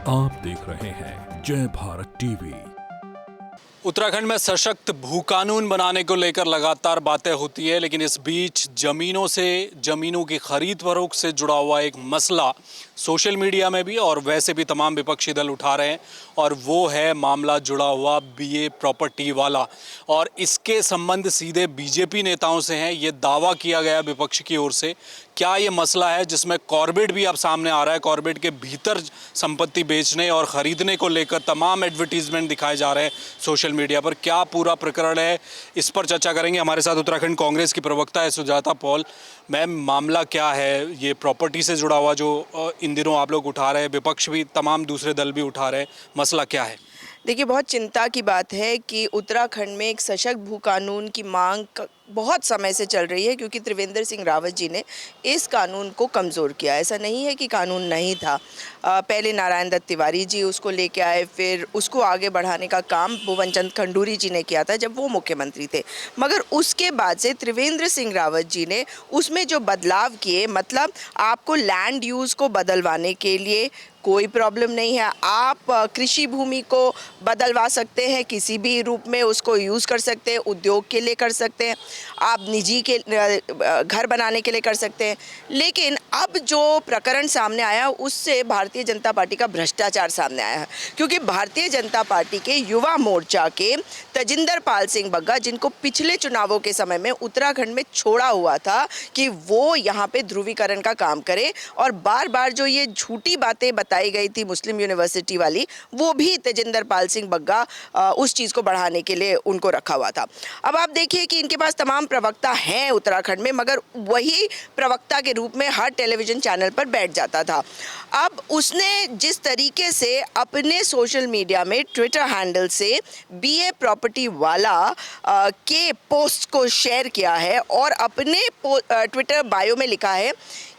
आप देख रहे हैं जय भारत टीवी। उत्तराखंड में सशक्त भू कानून बनाने को लेकर लगातार बातें होती है, लेकिन इस बीच जमीनों की खरीद फरोख्त से जुड़ा हुआ एक मसला सोशल मीडिया में भी और वैसे भी तमाम विपक्षी दल उठा रहे हैं, और वो है मामला जुड़ा हुआ बीए प्रॉपर्टी वाला। और इसके संबंध सीधे बीजेपी नेताओं से हैं। ये दावा किया गया विपक्ष की ओर से। क्या ये मसला है जिसमें कॉर्बेट भी अब सामने आ रहा है? कॉर्बेट के भीतर संपत्ति बेचने और ख़रीदने को लेकर तमाम एडवर्टीजमेंट दिखाए जा रहे हैं सोशल मीडिया पर। क्या पूरा प्रकरण है, इस पर चर्चा करेंगे। हमारे साथ उत्तराखंड कांग्रेस की प्रवक्ता है सुजाता पॉल। मैम, मामला क्या है ये प्रॉपर्टी से जुड़ा हुआ जो इन दिनों आप लोग उठा रहे हैं, विपक्ष भी तमाम दूसरे दल भी उठा रहे हैं, मसला क्या है? देखिए, बहुत चिंता की बात है कि उत्तराखंड में एक सशक्त भू कानून की मांग बहुत समय से चल रही है, क्योंकि त्रिवेंद्र सिंह रावत जी ने इस कानून को कमज़ोर किया। ऐसा नहीं है कि कानून नहीं था। पहले नारायण दत्त तिवारी जी उसको लेके आए, फिर उसको आगे बढ़ाने का काम भुवन चंद खंडूरी जी ने किया था जब वो मुख्यमंत्री थे। मगर उसके बाद से त्रिवेंद्र सिंह रावत जी ने उसमें जो बदलाव किए, मतलब आपको लैंड यूज़ को बदलवाने के लिए कोई प्रॉब्लम नहीं है। आप कृषि भूमि को बदलवा सकते हैं, किसी भी रूप में उसको यूज़ कर सकते हैं, उद्योग के लिए कर सकते हैं, आप निजी के घर बनाने के लिए कर सकते हैं। लेकिन अब जो प्रकरण सामने आया उससे भारतीय जनता पार्टी का भ्रष्टाचार सामने आया है, क्योंकि भारतीय जनता पार्टी के युवा मोर्चा के तजिंदर पाल सिंह बग्गा, जिनको पिछले चुनावों के समय में उत्तराखंड में छोड़ा हुआ था कि वो यहाँ पे ध्रुवीकरण का काम करे, और बार बार जो ये झूठी बातें बताई गई थी मुस्लिम यूनिवर्सिटी वाली, वो भी तजिंदर पाल सिंह बग्गा उस चीज़ को बढ़ाने के लिए उनको रखा हुआ था। अब आप देखिए कि इनके पास तमाम प्रवक्ता हैं उत्तराखंड में, मगर वही प्रवक्ता के रूप में हर टेलीविजन चैनल पर बैठ जाता था। अब उसने जिस तरीके से अपने सोशल मीडिया में ट्विटर हैंडल से बीए प्रॉपर्टी वाला के पोस्ट को शेयर किया है और अपने ट्विटर बायो में लिखा है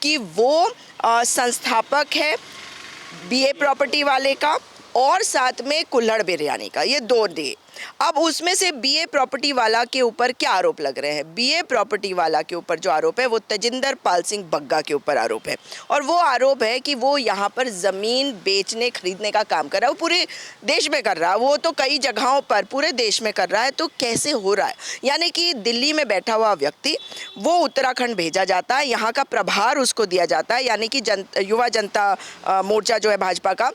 कि वो संस्थापक है बीए प्रॉपर्टी वाले का और साथ में कुल्हड़ बिरयानी का, ये दो डे। अब उसमें से बीए प्रॉपर्टी वाला के ऊपर क्या आरोप लग रहे हैं? बीए प्रॉपर्टी वाला के ऊपर जो आरोप है वो तजिंदर पाल सिंह बग्गा के ऊपर आरोप है, और वो आरोप है कि वो यहाँ पर ज़मीन बेचने खरीदने का काम कर रहा है। वो पूरे देश में कर रहा है, वो तो कई जगहों पर पूरे देश में कर रहा है। तो कैसे हो रहा है? यानी कि दिल्ली में बैठा हुआ व्यक्ति वो उत्तराखंड भेजा जाता है, यहाँ का प्रभार उसको दिया जाता है, यानी कि युवा जनता मोर्चा जो है भाजपा का,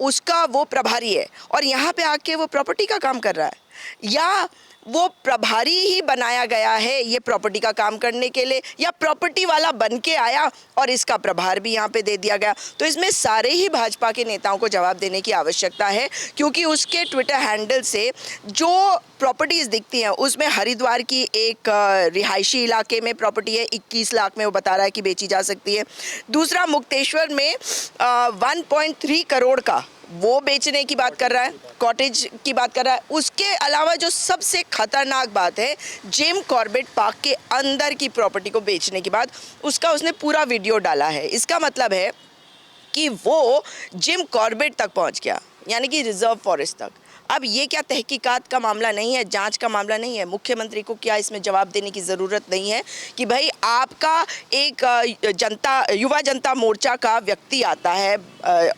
उसका वो प्रभारी है, और यहाँ पे आके वो प्रॉपर्टी का काम कर रहा है। या वो प्रभारी ही बनाया गया है ये प्रॉपर्टी का काम करने के लिए, या प्रॉपर्टी वाला बन के आया और इसका प्रभार भी यहाँ पे दे दिया गया। तो इसमें सारे ही भाजपा के नेताओं को जवाब देने की आवश्यकता है, क्योंकि उसके ट्विटर हैंडल से जो प्रॉपर्टीज़ दिखती हैं उसमें हरिद्वार की एक रिहायशी इलाके में प्रॉपर्टी है, 21 लाख में वो बता रहा है कि बेची जा सकती है। दूसरा मुक्तेश्वर में 1.3 करोड़ का वो बेचने की बात कर रहा है, कॉटेज की बात कर रहा है। उसके अलावा जो सबसे खतरनाक बात है, जिम कॉर्बेट पार्क के अंदर की प्रॉपर्टी को बेचने की बात, उसका उसने पूरा वीडियो डाला है। इसका मतलब है कि वो जिम कॉर्बेट तक पहुंच गया, यानी कि रिजर्व फॉरेस्ट तक। अब ये क्या तहकीकात का मामला नहीं है, जांच का मामला नहीं है? मुख्यमंत्री को क्या इसमें जवाब देने की ज़रूरत नहीं है कि भाई आपका एक युवा जनता मोर्चा का व्यक्ति आता है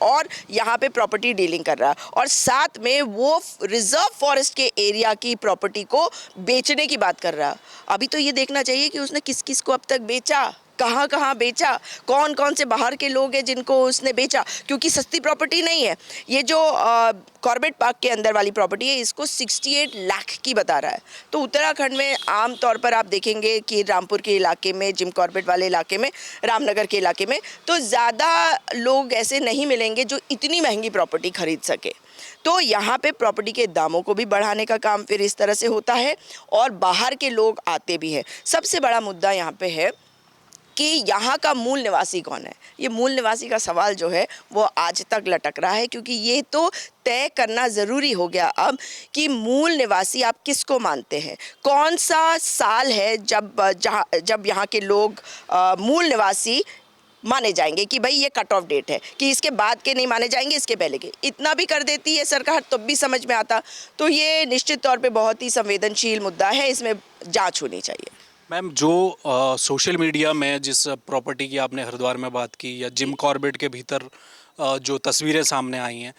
और यहाँ पे प्रॉपर्टी डीलिंग कर रहा है, और साथ में वो रिजर्व फॉरेस्ट के एरिया की प्रॉपर्टी को बेचने की बात कर रहा है। अभी तो ये देखना चाहिए कि उसने किस किस को अब तक बेचा, कहाँ कहाँ बेचा, कौन कौन से बाहर के लोग हैं जिनको उसने बेचा, क्योंकि सस्ती प्रॉपर्टी नहीं है। ये जो कॉर्बेट पार्क के अंदर वाली प्रॉपर्टी है, इसको 68 लाख की बता रहा है। तो उत्तराखंड में आम तौर पर आप देखेंगे कि रामपुर के इलाके में, जिम कॉर्बेट वाले इलाके में, रामनगर के इलाके में तो ज़्यादा लोग ऐसे नहीं मिलेंगे जो इतनी महंगी प्रॉपर्टी खरीद सके। तो यहाँ पे प्रॉपर्टी के दामों को भी बढ़ाने का काम फिर इस तरह से होता है, और बाहर के लोग आते भी हैं। सबसे बड़ा मुद्दा यहाँ पे है कि यहाँ का मूल निवासी कौन है। ये मूल निवासी का सवाल जो है वो आज तक लटक रहा है, क्योंकि ये तो तय करना ज़रूरी हो गया अब कि मूल निवासी आप किसको मानते हैं। कौन सा साल है जब यहाँ के लोग मूल निवासी माने जाएंगे कि भाई ये कट ऑफ डेट है कि इसके बाद के नहीं माने जाएंगे, इसके पहले के। इतना भी कर देती है सरकार तब भी समझ में आता। तो ये निश्चित तौर पे बहुत ही संवेदनशील मुद्दा है, इसमें जांच होनी चाहिए। मैम, जो सोशल मीडिया में जिस प्रॉपर्टी की आपने हरिद्वार में बात की या जिम कॉर्बेट के भीतर जो तस्वीरें सामने आई हैं,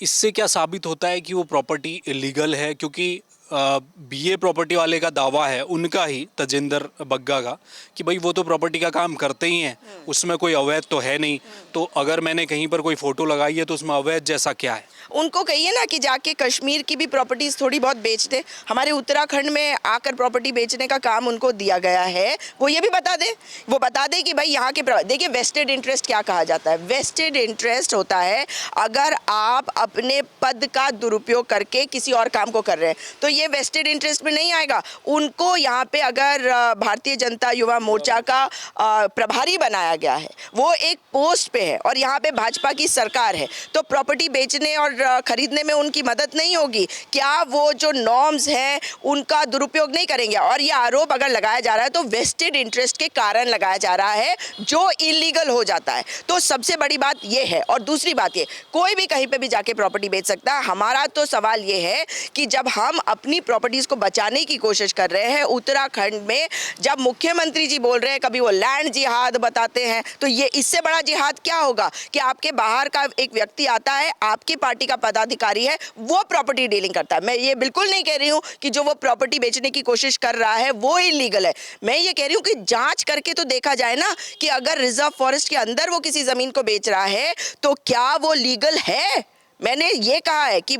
इससे क्या साबित होता है कि वो प्रॉपर्टी इलीगल है? क्योंकि बीए प्रॉपर्टी वाले का दावा है, उनका ही, तजिंदर बग्गा का, कि भाई वो तो प्रॉपर्टी का काम करते ही हैं, उसमें कोई अवैध तो है नहीं। तो अगर मैंने कहीं पर कोई फ़ोटो लगाई है तो उसमें अवैध जैसा क्या है? उनको कहिए ना कि जाके कश्मीर की भी प्रॉपर्टीज थोड़ी बहुत बेच दे। हमारे उत्तराखंड में आकर प्रॉपर्टी बेचने का काम उनको दिया गया है, वो ये भी बता दे। वो बता दे कि भाई यहाँ के देखिए, वेस्टेड इंटरेस्ट क्या कहा जाता है? वेस्टेड इंटरेस्ट होता है अगर आप अपने पद का दुरुपयोग करके किसी और काम को कर रहे हैं, तो ये वेस्टेड इंटरेस्ट में नहीं आएगा। उनको यहाँ पे अगर भारतीय जनता युवा मोर्चा का प्रभारी बनाया गया है, वो एक पोस्ट पे है और यहाँ पे भाजपा की सरकार है, तो प्रॉपर्टी बेचने और खरीदने में उनकी मदद नहीं होगी क्या? वो जो नॉर्म्स हैं उनका दुरुपयोग नहीं करेंगे? और ये आरोप अगर लगाया जा रहा है तो वेस्टेड इंटरेस्ट के कारण लगाया जा रहा है, जो इलीगल हो जाता है। तो सबसे बड़ी बात ये है। और दूसरी बात ये, कोई भी कहीं पे भी जाके प्रॉपर्टी बेच सकता है। हमारा तो सवाल ये है कि जब हम अपनी प्रॉपर्टीज को बचाने की कोशिश कर रहे हैं, उत्तराखंड में जब मुख्यमंत्री जी बोल रहे हैं, कभी वो लैंड जिहाद बताते हैं, तो ये इससे बड़ा जिहाद क्या होगा कि आपके बाहर का एक व्यक्ति आता है, आपकी पार्टी का पदाधिकारी है, वो प्रॉपर्टी डीलिंग करता है। मैं ये बिल्कुल नहीं कह रही हूँ कि जो वो प्रॉपर्टी बेचने की कोशिश कर रहा है वो इलीगल है। मैं ये कह रही हूँ कि जांच करके तो देखा जाए ना कि अगर रिजर्व फॉरेस्ट के अंदर वो किसी जमीन को बेच रहा है तो क्या वो लीगल है। मैंने ये कहा है कि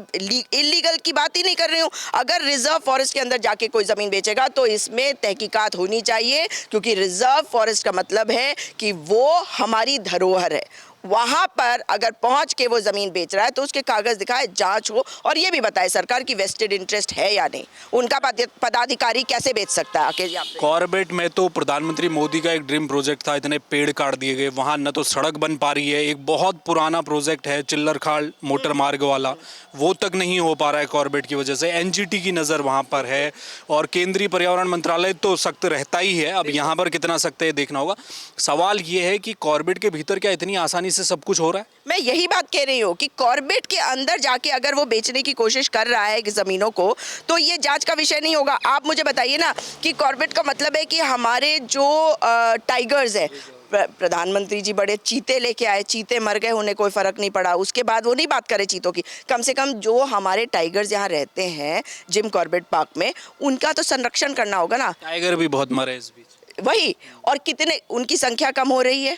इलीगल की बात ही नहीं कर रही हूँ। अगर रिजर्व फॉरेस्ट के अंदर जाके कोई ज़मीन बेचेगा तो इसमें तहकीकात होनी चाहिए, क्योंकि रिजर्व फॉरेस्ट का मतलब है कि वो हमारी धरोहर है। वहाँ पर अगर पहुँच के वो ज़मीन बेच रहा है तो उसके कागज़ दिखाए, जांच हो और ये भी बताए सरकार की वेस्टेड इंटरेस्ट है या नहीं। उनका पदाधिकारी कैसे बेच सकता है आके यहाँ पे? कॉर्बेट में तो प्रधानमंत्री मोदी का एक ड्रीम प्रोजेक्ट था, इतने पेड़ काट दिए गए, वहाँ न तो सड़क बन पा रही है। एक बहुत पुराना प्रोजेक्ट है चिल्लरखाल मोटर मार्ग वाला, वो तक नहीं हो पा रहा है कॉर्बेट की वजह से। एनजीटी की नज़र वहाँ पर है और केंद्रीय पर्यावरण मंत्रालय तो सख्त रहता ही है, अब यहाँ पर कितना सख्त है देखना होगा। सवाल ये है कि कॉर्बेट के भीतर क्या इतनी आसानी से सब कुछ हो रहा है? मैं यही बात कह रही हूँ कि कॉर्बेट के अंदर जाके अगर वो बेचने की कोशिश कर रहा है कि ज़मीनों को, तो ये जांच का विषय नहीं होगा। आप मुझे बताइए ना कि कॉर्बेट का मतलब है कि हमारे जो टाइगर्स है, प्रधानमंत्री जी बड़े चीते लेके आए, चीते मर गए, उन्हें कोई फर्क नहीं पड़ा। उसके बाद वो नहीं बात करे चीतों की। कम से कम जो हमारे टाइगर्स यहाँ रहते हैं जिम कॉर्बेट पार्क में, उनका तो संरक्षण करना होगा ना। टाइगर भी बहुत मरे इस बीच। वही, और कितने, उनकी संख्या कम हो रही है।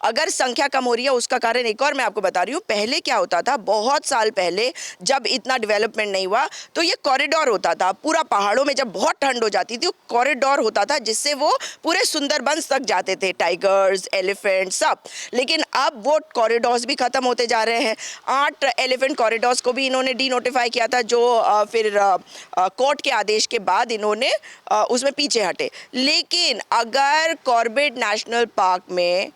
अगर संख्या कम हो रही है उसका कारण एक और मैं आपको बता रही हूँ। पहले क्या होता था, बहुत साल पहले जब इतना डेवलपमेंट नहीं हुआ तो ये कॉरिडोर होता था पूरा पहाड़ों में। जब बहुत ठंड हो जाती थी, कॉरिडोर होता था जिससे वो पूरे सुंदरबंस तक जाते थे, टाइगर्स, एलिफेंट सब। लेकिन अब वो कॉरिडोर्स भी खत्म होते जा रहे हैं। 8 एलिफेंट कॉरिडोर्स को भी इन्होंने डी नोटिफाई किया था, जो फिर कोर्ट के आदेश के बाद इन्होंने उसमें पीछे हटे। लेकिन अगर कॉर्बेट नेशनल पार्क में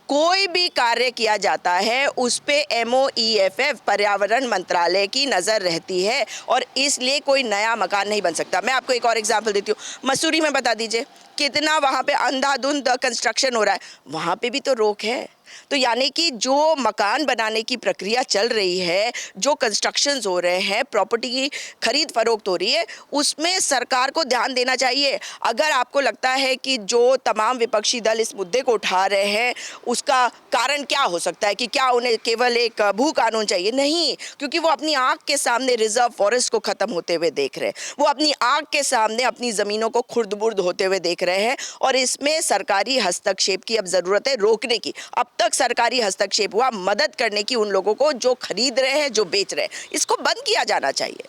कोई भी कार्य किया जाता है उस पे MOEFF पर्यावरण मंत्रालय की नज़र रहती है, और इसलिए कोई नया मकान नहीं बन सकता। मैं आपको एक और एग्जांपल देती हूँ। मसूरी में बता दीजिए कितना वहाँ पे अंधाधुंध कंस्ट्रक्शन हो रहा है, वहाँ पे भी तो रोक है। तो यानी कि जो मकान बनाने की प्रक्रिया चल रही है, जो कंस्ट्रक्शंस हो रहे हैं, प्रॉपर्टी की खरीद फरोख्त हो रही है, उसमें सरकार को ध्यान देना चाहिए। अगर आपको लगता है कि जो तमाम विपक्षी दल इस मुद्दे को उठा रहे हैं उसका कारण क्या हो सकता है कि क्या उन्हें केवल एक भू कानून चाहिए? नहीं, क्योंकि वो अपनी आंख के सामने रिजर्व फॉरेस्ट को खत्म होते हुए देख रहे हैं, वो अपनी आंख के सामने अपनी ज़मीनों को खुर्द-बुर्द होते हुए देख रहे हैं, और इसमें सरकारी हस्तक्षेप की अब ज़रूरत है, रोकने की। अब तक सरकारी हस्तक्षेप हुआ मदद करने की उन लोगों को जो खरीद रहे हैं, जो बेच रहे हैं। इसको बंद किया जाना चाहिए।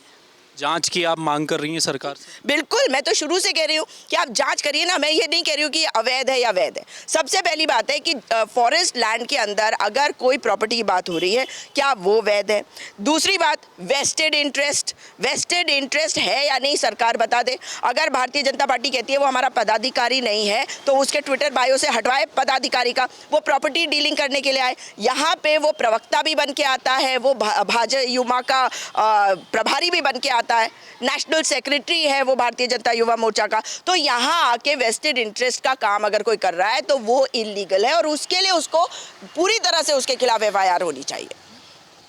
जांच की आप मांग कर रही हैं सरकार से? बिल्कुल, मैं तो शुरू से कह रही हूँ कि आप जांच करिए ना। मैं ये नहीं कह रही हूँ कि अवैध है या वैध है। सबसे पहली बात है कि फॉरेस्ट लैंड के अंदर अगर कोई प्रॉपर्टी की बात हो रही है, क्या वो वैध है? दूसरी बात, वेस्टेड इंटरेस्ट है या नहीं, सरकार बता दे। अगर भारतीय जनता पार्टी कहती है वो हमारा पदाधिकारी नहीं है, तो उसके ट्विटर बायो से हटवाए पदाधिकारी का, वो प्रॉपर्टी डीलिंग करने के लिए आए। यहाँ पे वो प्रवक्ता भी बन के आता है, वो भाजयुमा का प्रभारी भी बन के आता है, नेशनल सेक्रेटरी है वो भारतीय जनता युवा मोर्चा का। तो यहाँ आके वेस्टेड इंटरेस्ट का काम अगर कोई कर रहा है तो वो इलीगल है, और उसके लिए उसको पूरी तरह से उसके खिलाफ FIR होनी चाहिए।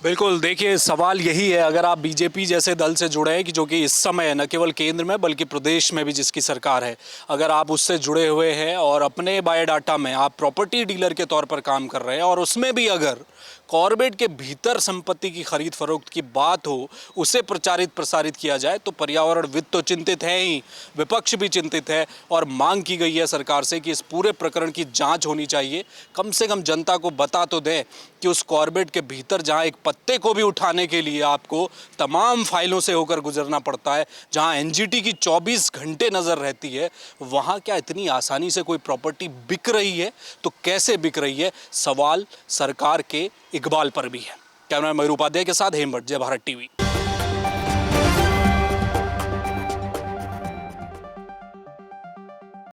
बिल्कुल, देखिए सवाल यही है, अगर आप बीजेपी जैसे दल से जुड़े हैं कि जो कि इस समय न केवल केंद्र में बल्कि प्रदेश में भी जिसकी सरकार है, अगर आप उससे जुड़े हुए हैं और अपने बायोडाटा में आप प्रॉपर्टी डीलर के तौर पर काम कर रहे हैं और उसमें भी अगर कॉर्बेट के भीतर संपत्ति की खरीद फरोख्त की बात हो, उसे प्रचारित प्रसारित किया जाए, तो पर्यावरणविद तो चिंतित है ही, विपक्ष भी चिंतित है और मांग की गई है सरकार से कि इस पूरे प्रकरण की जांच होनी चाहिए। कम से कम जनता को बता तो दें कि उस कॉर्बेट के भीतर जहां एक पत्ते को भी उठाने के लिए आपको तमाम फाइलों से होकर गुजरना पड़ता है, जहां एनजीटी की 24 घंटे नज़र रहती है, वहां क्या इतनी आसानी से कोई प्रॉपर्टी बिक रही है? तो कैसे बिक रही है? सवाल सरकार के इकबाल पर भी है। कैमरा मयूर उपाध्याय के साथ हेमवट, जय भारत टीवी।